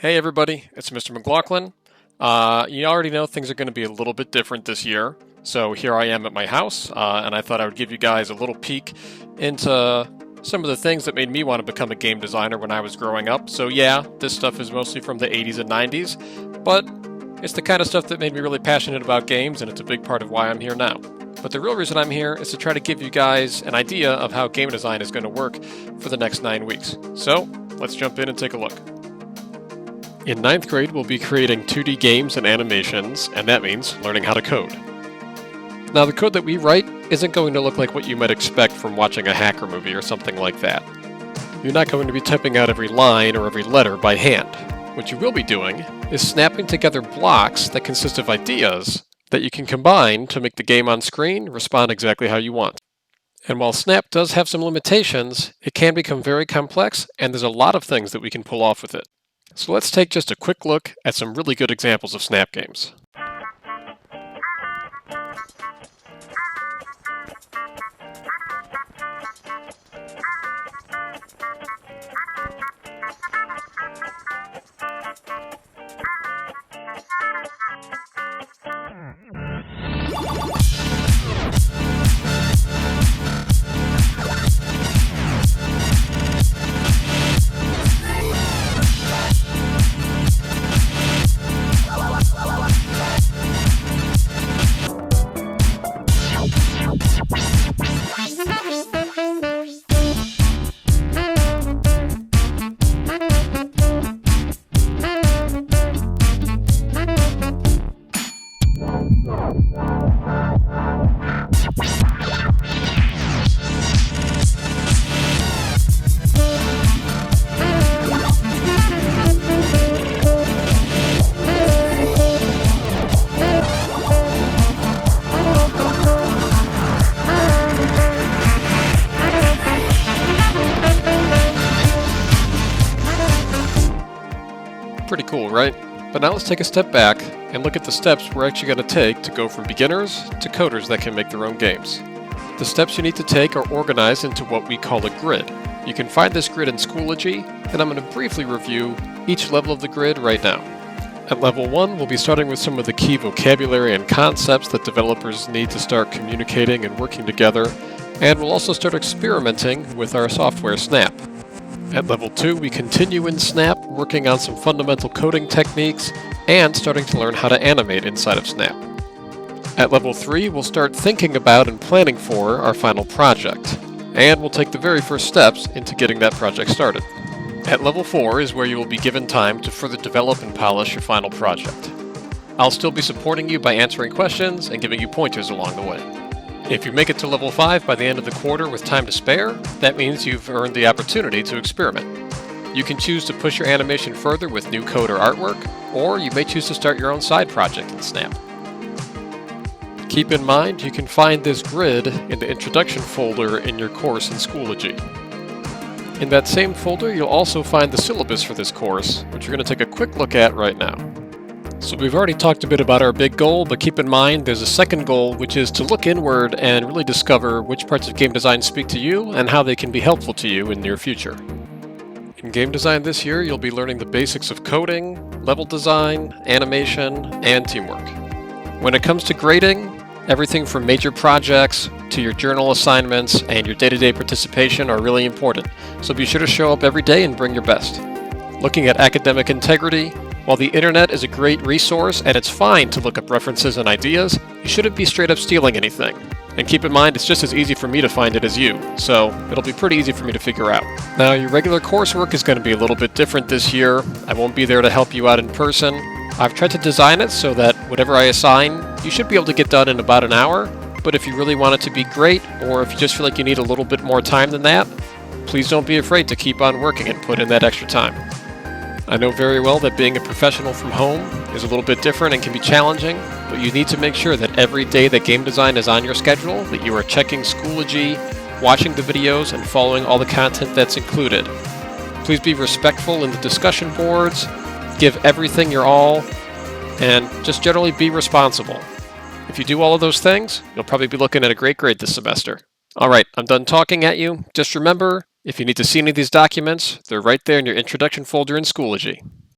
Hey everybody, it's Mr. McLaughlin. You already know things are going to be a little bit different this year, so here I am at my house, and I thought I would give you guys a little peek into some of the things that made me want to become a game designer when I was growing up. So yeah, this stuff is mostly from the 80s and 90s, but it's the kind of stuff that made me really passionate about games, and it's a big part of why I'm here now. But the real reason I'm here is to try to give you guys an idea of how game design is going to work for the next 9 weeks. So let's jump in and take a look. In 9th grade, we'll be creating 2D games and animations, and that means learning how to code. Now, the code that we write isn't going to look like what you might expect from watching a hacker movie or something like that. You're not going to be typing out every line or every letter by hand. What you will be doing is snapping together blocks that consist of ideas that you can combine to make the game on screen respond exactly how you want. And while Snap does have some limitations, it can become very complex, and there's a lot of things that we can pull off with it. So let's take just a quick look at some really good examples of Snap games. Pretty cool, right? But now let's take a step back and look at the steps we're actually going to take to go from beginners to coders that can make their own games. The steps you need to take are organized into what we call a grid. You can find this grid in Schoology, and I'm going to briefly review each level of the grid right now. At level 1, we'll be starting with some of the key vocabulary and concepts that developers need to start communicating and working together, and we'll also start experimenting with our software Snap. At level 2, we continue in Snap, working on some fundamental coding techniques and starting to learn how to animate inside of Snap. At level 3, we'll start thinking about and planning for our final project, and we'll take the very first steps into getting that project started. At level 4 is where you will be given time to further develop and polish your final project. I'll still be supporting you by answering questions and giving you pointers along the way. If you make it to level 5 by the end of the quarter with time to spare, that means you've earned the opportunity to experiment. You can choose to push your animation further with new code or artwork, or you may choose to start your own side project in Snap. Keep in mind, you can find this grid in the introduction folder in your course in Schoology. In that same folder, you'll also find the syllabus for this course, which you're going to take a quick look at right now. So we've already talked a bit about our big goal, but keep in mind there's a second goal, which is to look inward and really discover which parts of game design speak to you and how they can be helpful to you in the near future. In game design this year, you'll be learning the basics of coding, level design, animation, and teamwork. When it comes to grading, everything from major projects to your journal assignments and your day-to-day participation are really important, so be sure to show up every day and bring your best. Looking at academic integrity, while the internet is a great resource and it's fine to look up references and ideas, you shouldn't be straight up stealing anything. And keep in mind, it's just as easy for me to find it as you, so it'll be pretty easy for me to figure out. Now, your regular coursework is going to be a little bit different this year. I won't be there to help you out in person. I've tried to design it so that whatever I assign, you should be able to get done in about an hour, but if you really want it to be great, or if you just feel like you need a little bit more time than that, please don't be afraid to keep on working and put in that extra time. I know very well that being a professional from home is a little bit different and can be challenging, but you need to make sure that every day that game design is on your schedule, that you are checking Schoology, watching the videos, and following all the content that's included. Please be respectful in the discussion boards, give everything your all, and just generally be responsible. If you do all of those things, you'll probably be looking at a great grade this semester. Alright, I'm done talking at you. Just remember, if you need to see any of these documents, they're right there in your introduction folder in Schoology.